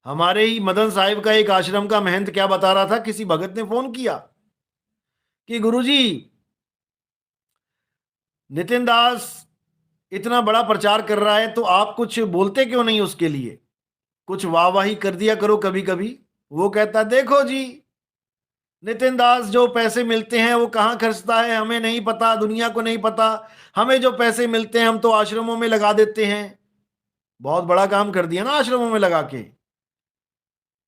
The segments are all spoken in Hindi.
हमारे ही मदन साहिब का एक आश्रम का महंत क्या बता रहा था, किसी भगत ने फोन किया कि गुरुजी, नितिन दास इतना बड़ा प्रचार कर रहा है तो आप कुछ बोलते क्यों नहीं उसके लिए, कुछ वाहवाही कर दिया करो कभी कभी। वो कहता, देखो जी, नितिन दास जो पैसे मिलते हैं वो कहाँ खर्चता है हमें नहीं पता, दुनिया को नहीं पता। हमें जो पैसे मिलते हैं हम तो आश्रमों में लगा देते हैं। बहुत बड़ा काम कर दिया ना आश्रमों में लगा के।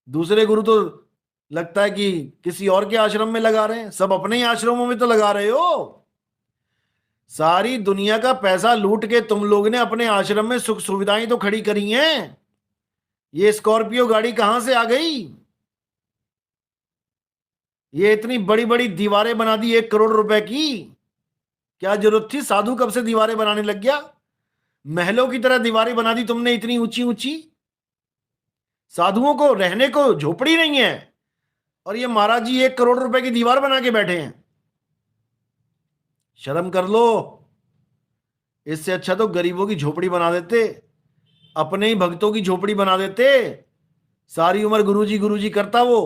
दूसरे गुरु तो लगता है कि किसी और के आश्रम में लगा रहे हैं, सब अपने ही आश्रमों में तो लगा रहे हो। सारी दुनिया का पैसा लूट के तुम लोग ने अपने आश्रम में सुख सुविधाएं तो खड़ी करी हैं। ये स्कॉर्पियो गाड़ी कहां से आ गई? ये इतनी बड़ी बड़ी दीवारें बना दी 1 करोड़ रुपए की। क्या जरूरत थी? साधु कब से दीवारें बनाने लग गया? महलों की तरह दीवारें बना दी तुमने इतनी ऊंची ऊंची। साधुओं को रहने को झोपड़ी नहीं है, और ये महाराज जी 1 करोड़ रुपए की दीवार बना के बैठे हैं। शर्म कर लो। इससे अच्छा तो गरीबों की झोपड़ी बना देते, अपने ही भक्तों की झोपड़ी बना देते। सारी उम्र गुरुजी गुरुजी करता वो।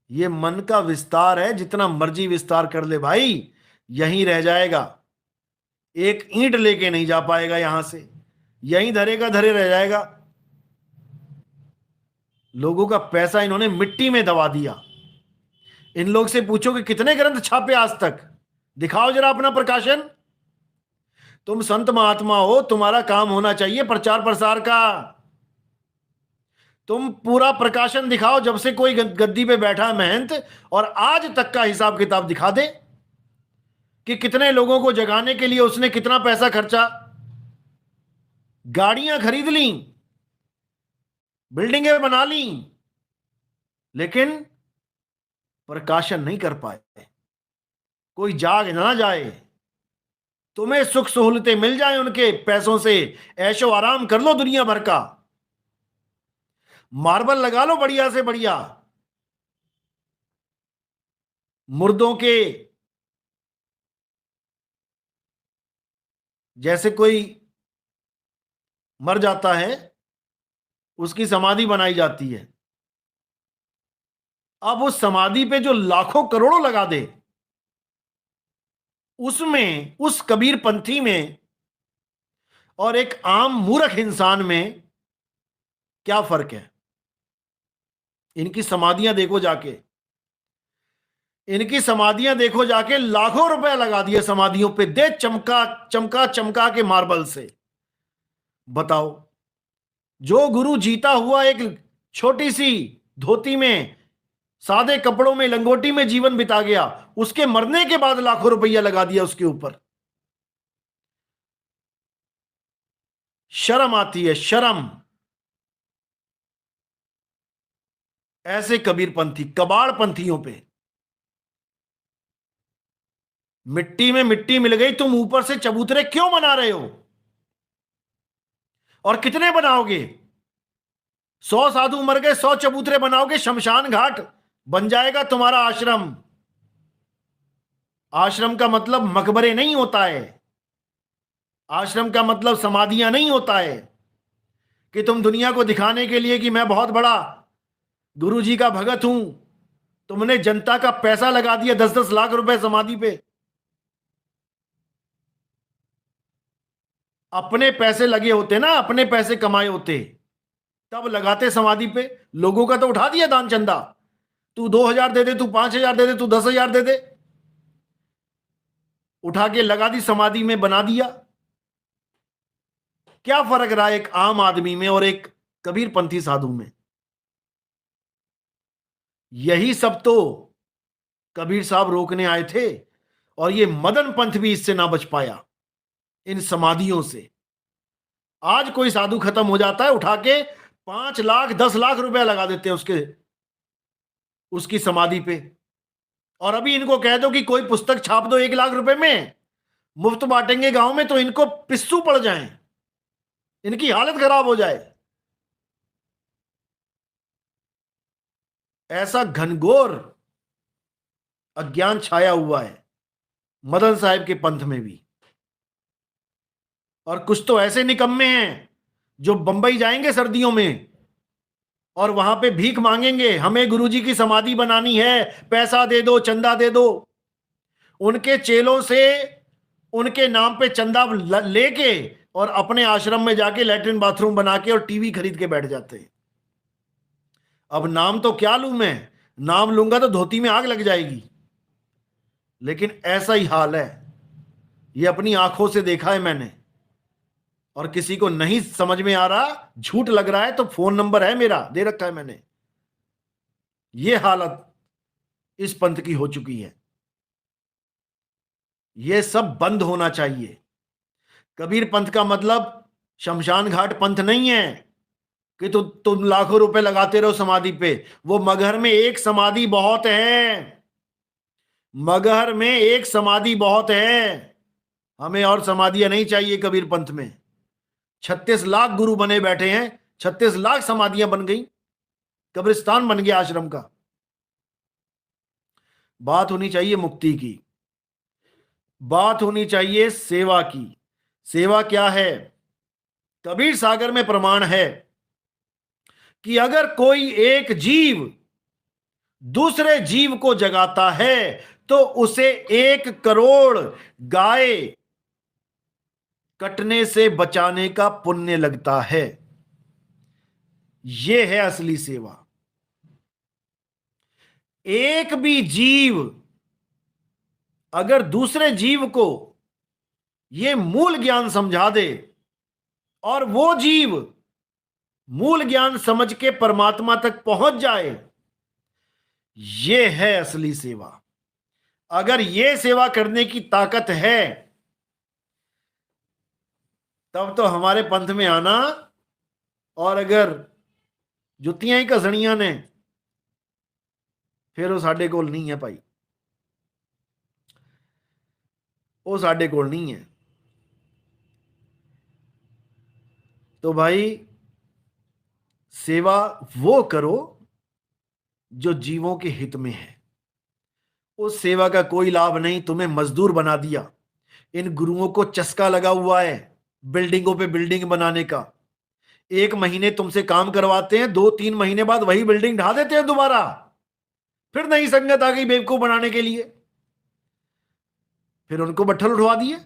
ये मन का विस्तार है, जितना मर्जी विस्तार कर ले भाई, यहीं रह जाएगा। एक ईंट लेके नहीं जा पाएगा यहां से, यहीं धरेगा धरे रह जाएगा। लोगों का पैसा इन्होंने मिट्टी में दबा दिया। इन लोग से पूछो कि कितने ग्रंथ छापे आज तक, दिखाओ जरा अपना प्रकाशन। तुम संत महात्मा हो, तुम्हारा काम होना चाहिए प्रचार प्रसार का। तुम पूरा प्रकाशन दिखाओ, जब से कोई गद्दी पे बैठा है महंत, और आज तक का हिसाब किताब दिखा दे कि कितने लोगों को जगाने के लिए उसने कितना पैसा खर्चा, गाड़ियां खरीद ली, बिल्डिंगें बना ली, लेकिन प्रकाशन नहीं कर पाए। कोई जाग ना जाए, तुम्हें सुख सहूलतें मिल जाए उनके पैसों से, ऐशो आराम कर लो दुनिया भर का, मार्बल लगा लो बढ़िया से बढ़िया। मुर्दों के जैसे कोई मर जाता है, उसकी समाधि बनाई जाती है। अब उस समाधि पे जो लाखों करोड़ों लगा दे, उसमें, उस कबीर पंथी में और एक आम मूर्ख इंसान में क्या फर्क है? इनकी समाधियां देखो जाके, इनकी समाधियां देखो जाके, लाखों रुपए लगा दिए समाधियों पे, दे चमका चमका चमका के मार्बल से। बताओ, जो गुरु जीता हुआ एक छोटी सी धोती में, सादे कपड़ों में, लंगोटी में जीवन बिता गया, उसके मरने के बाद लाखों रुपया लगा दिया उसके ऊपर। शर्म आती है, शर्म। ऐसे कबीर पंथी, कबाड़ पंथियों पे मिट्टी में मिट्टी मिल गई, तुम ऊपर से चबूतरे क्यों बना रहे हो? और कितने बनाओगे? 100 साधु मर गए, 100 चबूतरे बनाओगे, शमशान घाट बन जाएगा तुम्हारा आश्रम। आश्रम का मतलब मकबरे नहीं होता है। आश्रम का मतलब समाधियां नहीं होता है कि तुम दुनिया को दिखाने के लिए कि मैं बहुत बड़ा गुरु जी का भगत हूं। तुमने जनता का पैसा लगा दिया, 10-10 लाख रुपए समाधि पे। अपने पैसे लगे होते ना, अपने पैसे कमाए होते, तब लगाते समाधि पे। लोगों का तो उठा दिया दान चंदा। तू 2,000 दे दे, तू 5,000 दे दे, तू 10,000 दे दे, उठा के लगा दी समाधि में, बना दिया। क्या फर्क रहा एक आम आदमी में और एक कबीरपंथी साधु में? यही सब तो कबीर साहब रोकने आए थे, और ये मदन पंथ भी इससे ना बच पाया, इन समाधियों से। आज कोई साधु खत्म हो जाता है, उठा के 5 लाख 10 लाख रुपया लगा देते हैं उसके, उसकी समाधि पे। और अभी इनको कह दो कि कोई पुस्तक छाप दो 1 लाख रुपए में, मुफ्त बांटेंगे गांव में, तो इनको पिस्सू पड़ जाएं, इनकी हालत खराब हो जाए। ऐसा घनघोर अज्ञान छाया हुआ है मदन साहब के पंथ में भी। और कुछ तो ऐसे निकम्मे हैं जो बंबई जाएंगे सर्दियों में और वहां पे भीख मांगेंगे, हमें गुरुजी की समाधि बनानी है, पैसा दे दो, चंदा दे दो। उनके चेलों से उनके नाम पे चंदा लेके और अपने आश्रम में जाके लैट्रिन बाथरूम बना के और टीवी खरीद के बैठ जाते हैं। अब नाम तो क्या लूं मैं, नाम लूंगा तो धोती में आग लग जाएगी। लेकिन ऐसा ही हाल है, ये अपनी आंखों से देखा है मैंने। और किसी को नहीं समझ में आ रहा, झूठ लग रहा है, तो फोन नंबर है मेरा, दे रखा है मैंने। ये हालत इस पंथ की हो चुकी है। ये सब बंद होना चाहिए। कबीर पंथ का मतलब शमशान घाट पंथ नहीं है कि तुम लाखों रुपए लगाते रहो समाधि पे। वो मगहर में एक समाधि बहुत है, मगहर में एक समाधि बहुत है। हमें और समाधियां नहीं चाहिए कबीर पंथ में। 36 लाख गुरु बने बैठे हैं, 36 लाख समाधियां बन गई, कब्रिस्तान बन गया आश्रम का। बात होनी चाहिए मुक्ति की, बात होनी चाहिए सेवा की। सेवा क्या है? कबीर सागर में प्रमाण है कि अगर कोई एक जीव दूसरे जीव को जगाता है तो उसे 1 करोड़ गाय कटने से बचाने का पुण्य लगता है। यह है असली सेवा। एक भी जीव अगर दूसरे जीव को यह मूल ज्ञान समझा दे और वो जीव मूल ज्ञान समझ के परमात्मा तक पहुंच जाए, यह है असली सेवा। अगर यह सेवा करने की ताकत है तब तो हमारे पंथ में आना। और अगर जुतियां ही घसणियां ने फिर वो साडे कोल नहीं है भाई, वो साडे कोल नहीं है। तो भाई सेवा वो करो जो जीवों के हित में है। उस सेवा का कोई लाभ नहीं, तुम्हें मजदूर बना दिया। इन गुरुओं को चस्का लगा हुआ है बिल्डिंगों पे बिल्डिंग बनाने का। 1 महीने तुमसे काम करवाते हैं, 2-3 महीने बाद वही बिल्डिंग ढा देते हैं दोबारा। फिर नई संगत आ गई बेवकूफ बनाने के लिए, फिर उनको बट्ठल उठवा दिए।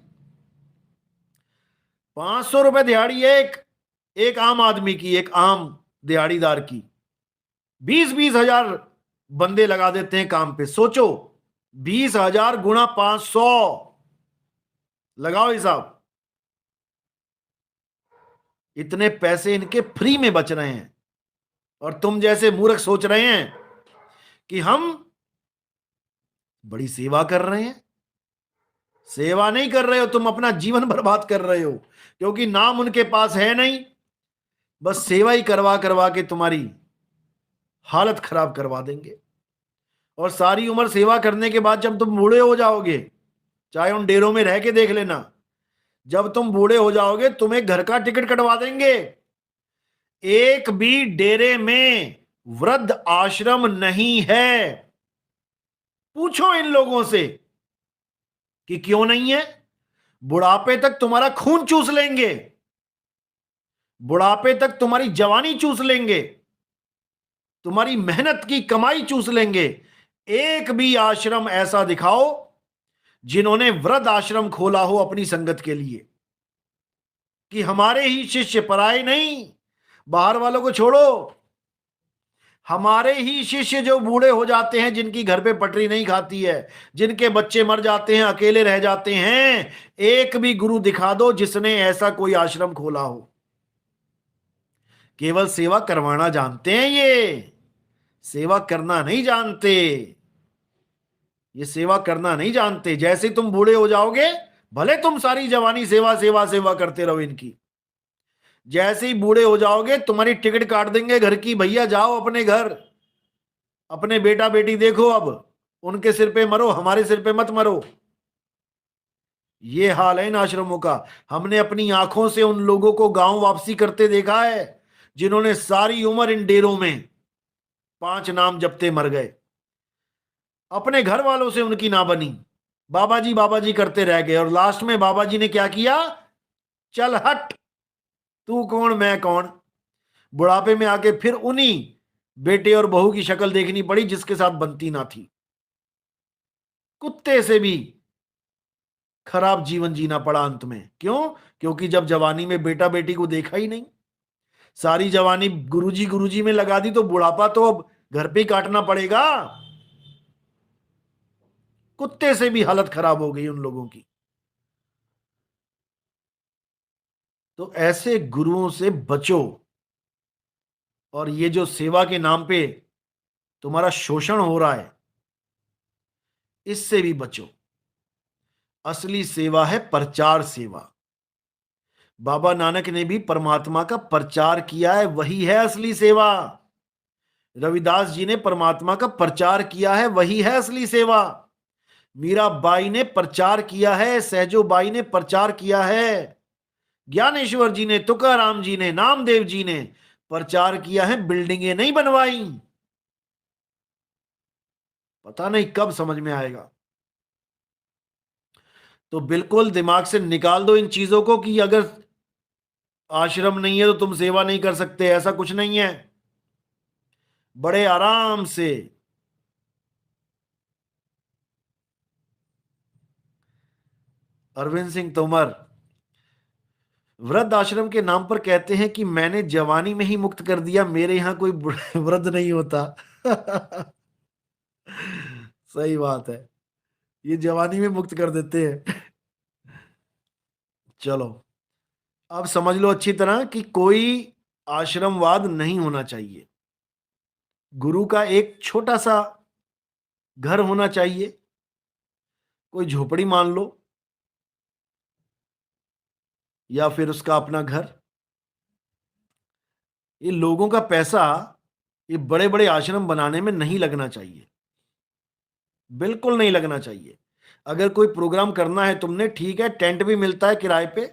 500 रुपए दिहाड़ी है एक आम आदमी की, एक आम दिहाड़ीदार की। 20-20 हजार बंदे लगा देते हैं काम पे। सोचो 20,000 गुणा 500, लगाओ हिसाब। इतने पैसे इनके फ्री में बच रहे हैं और तुम जैसे मूर्ख सोच रहे हैं कि हम बड़ी सेवा कर रहे हैं। सेवा नहीं कर रहे हो, तुम अपना जीवन बर्बाद कर रहे हो, क्योंकि नाम उनके पास है नहीं। बस सेवा ही करवा करवा के तुम्हारी हालत खराब करवा देंगे। और सारी उम्र सेवा करने के बाद जब तुम बूढ़े हो जाओगे, चाहे उन डेरों में रह के देख लेना, जब तुम बूढ़े हो जाओगे तुम्हें घर का टिकट कटवा देंगे। एक भी डेरे में वृद्ध आश्रम नहीं है। पूछो इन लोगों से कि क्यों नहीं है। बुढ़ापे तक तुम्हारा खून चूस लेंगे, बुढ़ापे तक तुम्हारी जवानी चूस लेंगे, तुम्हारी मेहनत की कमाई चूस लेंगे। एक भी आश्रम ऐसा दिखाओ जिन्होंने वृद्ध आश्रम खोला हो अपनी संगत के लिए, कि हमारे ही शिष्य, पराए नहीं, बाहर वालों को छोड़ो, हमारे ही शिष्य जो बूढ़े हो जाते हैं, जिनकी घर पे पटरी नहीं खाती है, जिनके बच्चे मर जाते हैं, अकेले रह जाते हैं, एक भी गुरु दिखा दो जिसने ऐसा कोई आश्रम खोला हो। केवल सेवा करवाना जानते हैं, ये सेवा करना नहीं जानते। ये सेवा करना नहीं जानते। जैसे तुम बूढ़े हो जाओगे, भले तुम सारी जवानी सेवा सेवा सेवा करते रहो इनकी, जैसे ही बूढ़े हो जाओगे तुम्हारी टिकट काट देंगे घर की। भैया जाओ अपने घर, अपने बेटा बेटी देखो, अब उनके सिर पे मरो, हमारे सिर पे मत मरो। ये हाल है इन आश्रमों का। हमने अपनी आंखों से उन लोगों को गांव वापसी करते देखा है जिन्होंने सारी उम्र इन डेरों में 5 नाम जपते मर गए। अपने घर वालों से उनकी ना बनी, बाबा जी करते रह गए, और लास्ट में बाबा जी ने क्या किया? चल हट, तू कौन मैं कौन। बुढ़ापे में आके फिर उन्हीं बेटे और बहू की शक्ल देखनी पड़ी जिसके साथ बनती ना थी। कुत्ते से भी खराब जीवन जीना पड़ा अंत में। क्यों? क्योंकि जब जवानी में बेटा बेटी को देखा ही नहीं, सारी जवानी गुरुजी गुरुजी में लगा दी, तो बुढ़ापा तो अब घर पे ही काटना पड़ेगा। कुत्ते से भी हालत खराब हो गई उन लोगों की। तो ऐसे गुरुओं से बचो। और ये जो सेवा के नाम पे तुम्हारा शोषण हो रहा है, इससे भी बचो। असली सेवा है प्रचार सेवा। बाबा नानक ने भी परमात्मा का प्रचार किया है, वही है असली सेवा। रविदास जी ने परमात्मा का प्रचार किया है, वही है असली सेवा। मीराबाई ने प्रचार किया है, सहजोबाई ने प्रचार किया है, ज्ञानेश्वर जी ने, तुकाराम जी ने, नामदेव जी ने प्रचार किया है, बिल्डिंगें नहीं बनवाई। पता नहीं कब समझ में आएगा। तो बिल्कुल दिमाग से निकाल दो इन चीजों को कि अगर आश्रम नहीं है तो तुम सेवा नहीं कर सकते, ऐसा कुछ नहीं है। बड़े आराम से अरविंद सिंह तोमर वृद्ध आश्रम के नाम पर कहते हैं कि मैंने जवानी में ही मुक्त कर दिया, मेरे यहां कोई वृद्ध नहीं होता। सही बात है, ये जवानी में मुक्त कर देते हैं। चलो, अब समझ लो अच्छी तरह कि कोई आश्रमवाद नहीं होना चाहिए। गुरु का एक छोटा सा घर होना चाहिए, कोई झोपड़ी मान लो, या फिर उसका अपना घर। ये लोगों का पैसा ये बड़े बड़े आश्रम बनाने में नहीं लगना चाहिए, बिल्कुल नहीं लगना चाहिए। अगर कोई प्रोग्राम करना है तुमने, ठीक है, टेंट भी मिलता है किराए पे,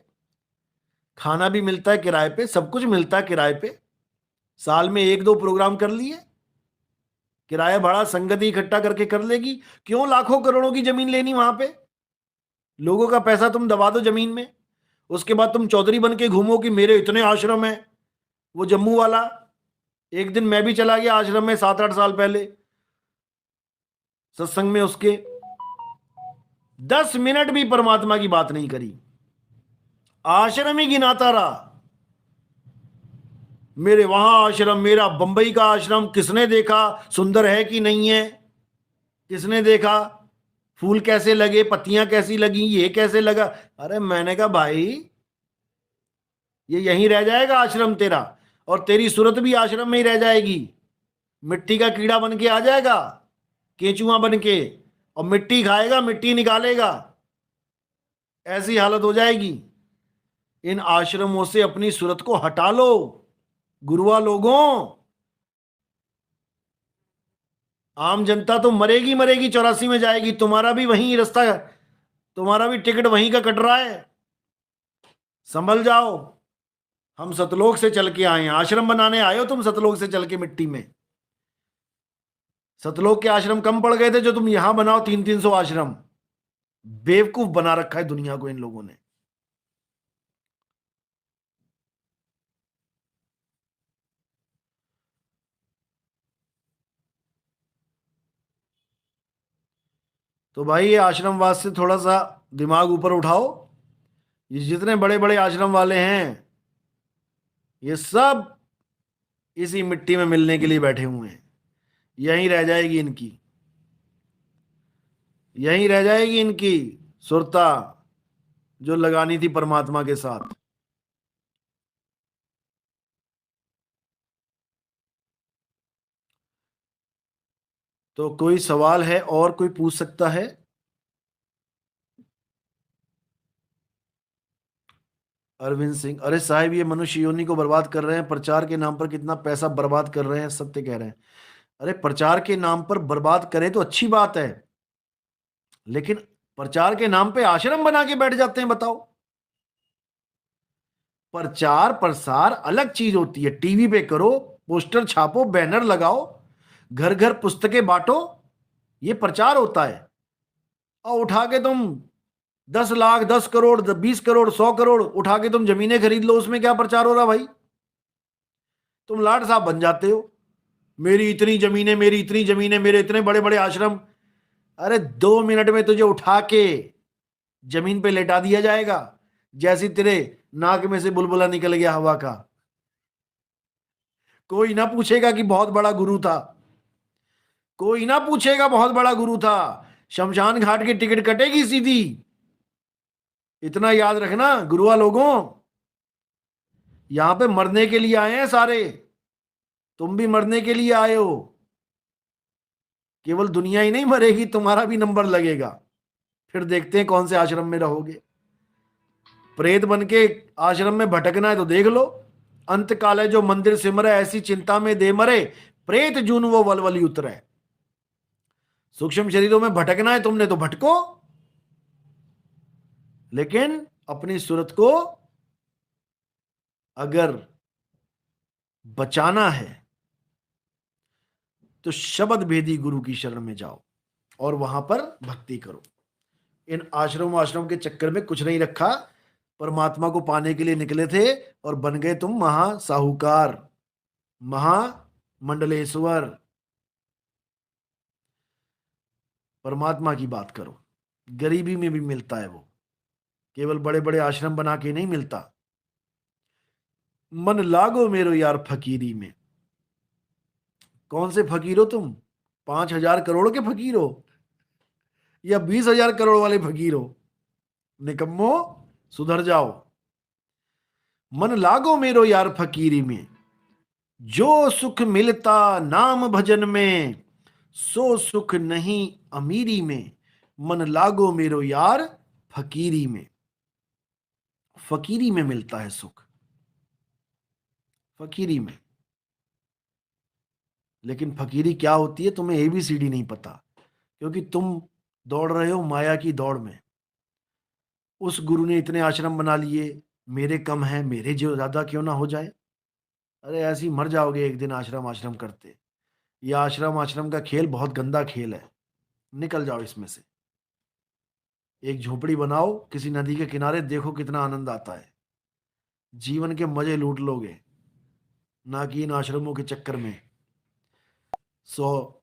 खाना भी मिलता है किराए पे, सब कुछ मिलता है किराए पे। साल में एक दो प्रोग्राम कर लिए, किराया भाड़ा संगति इकट्ठा करके कर लेगी। क्यों लाखों करोड़ों की जमीन लेनी वहां पे? लोगों का पैसा तुम दबा दो जमीन में, उसके बाद तुम चौधरी बन के घूमो कि मेरे इतने आश्रम है। वो जम्मू वाला, एक दिन मैं भी चला गया आश्रम में 7-8 साल पहले, सत्संग में उसके 10 मिनट भी परमात्मा की बात नहीं करी, आश्रम ही गिनाता रहा। मेरे वहां आश्रम, मेरा बंबई का आश्रम किसने देखा, सुंदर है कि नहीं है, किसने देखा, फूल कैसे लगे, पत्तियां कैसी लगी, ये कैसे लगा। अरे मैंने कहा भाई, ये यहीं रह जाएगा आश्रम तेरा, और तेरी सूरत भी आश्रम में ही रह जाएगी। मिट्टी का कीड़ा बन के आ जाएगा, केचुआ बन के, और मिट्टी खाएगा, मिट्टी निकालेगा, ऐसी हालत हो जाएगी। इन आश्रमों से अपनी सूरत को हटा लो गुरुआ लोगों। आम जनता तो मरेगी मरेगी, 84 में जाएगी, तुम्हारा भी वही रास्ता, तुम्हारा भी टिकट वहीं का कट रहा है। संभल जाओ। हम सतलोक से चल के आए हैं, आश्रम बनाने आए हो तुम सतलोक से चल के मिट्टी में। सतलोक के आश्रम कम पड़ गए थे जो तुम यहां बनाओ 300-300 आश्रम। बेवकूफ बना रखा है दुनिया को इन लोगों ने। तो भाई ये आश्रमवाद से थोड़ा सा दिमाग ऊपर उठाओ। ये जितने बड़े बड़े आश्रम वाले हैं, ये सब इसी मिट्टी में मिलने के लिए बैठे हुए हैं। यहीं रह जाएगी इनकी, यहीं रह जाएगी इनकी सुरता जो लगानी थी परमात्मा के साथ। तो कोई सवाल है और कोई पूछ सकता है? अरविंद सिंह, अरे साहिब ये मनुष्य योनि को बर्बाद कर रहे हैं, प्रचार के नाम पर कितना पैसा बर्बाद कर रहे हैं, सत्य कह रहे हैं। अरे प्रचार के नाम पर बर्बाद करें तो अच्छी बात है, लेकिन प्रचार के नाम पे आश्रम बना के बैठ जाते हैं, बताओ। प्रचार प्रसार अलग चीज होती है। टीवी पे करो, पोस्टर छापो, बैनर लगाओ, घर घर पुस्तकें बांटो, ये प्रचार होता है। और उठा के तुम 10 लाख, 10 करोड़, 20 करोड़, 100 करोड़ उठा के तुम जमीनें खरीद लो, उसमें क्या प्रचार हो रहा भाई? तुम लाट साहब बन जाते हो, मेरी इतनी जमीनें, मेरी इतनी जमीनें, मेरे इतने बड़े बड़े आश्रम। अरे 2 मिनट में तुझे उठा के जमीन पे लेटा दिया जाएगा, जैसी तेरे नाक में से बुलबुला निकल गया हवा का। कोई ना पूछेगा कि बहुत बड़ा गुरु था, कोई ना पूछेगा बहुत बड़ा गुरु था। शमशान घाट की टिकट कटेगी सीधी। इतना याद रखना गुरुआ लोगों, यहां पे मरने के लिए आए हैं सारे, तुम भी मरने के लिए आए हो। केवल दुनिया ही नहीं मरेगी, तुम्हारा भी नंबर लगेगा। फिर देखते हैं कौन से आश्रम में रहोगे। प्रेत बन के आश्रम में भटकना है तो देख लो, अंत काले जो मंदिर सिमरे, ऐसी चिंता में दे मरे, प्रेत जून वो वलवली उतरे। सूक्ष्म शरीरों में भटकना है तुमने तो भटको, लेकिन अपनी सूरत को अगर बचाना है तो शब्द भेदी गुरु की शरण में जाओ और वहां पर भक्ति करो। इन आश्रम के चक्कर में कुछ नहीं रखा, परमात्मा को पाने के लिए निकले थे और बन गए तुम महासाहूकार, महामंडलेश्वर। परमात्मा की बात करो, गरीबी में भी मिलता है वो, केवल बड़े बड़े आश्रम बना के नहीं मिलता। मन लागो मेरो यार फकीरी में। कौन से फकीर हो तुम? 5,000 करोड़ के फकीर हो या 20,000 करोड़ वाले फकीर हो? निकम्मो, सुधर जाओ। मन लागो मेरो यार फकीरी में, जो सुख मिलता नाम भजन में, सो सुख नहीं अमीरी में। मन लागो मेरो यार फकीरी में। फकीरी में मिलता है सुख, फकीरी में। लेकिन फकीरी क्या होती है तुम्हें ABCD नहीं पता, क्योंकि तुम दौड़ रहे हो माया की दौड़ में। उस गुरु ने इतने आश्रम बना लिए, मेरे कम है, मेरे जो ज्यादा क्यों ना हो जाए। अरे ऐसे ही मर जाओगे एक दिन आश्रम आश्रम करते। यह आश्रम आश्रम का खेल बहुत गंदा खेल है, निकल जाओ इसमें से। एक झोपड़ी बनाओ किसी नदी के किनारे, देखो कितना आनंद आता है। जीवन के मजे लूट लोगे, ना कि इन आश्रमों के चक्कर में। सो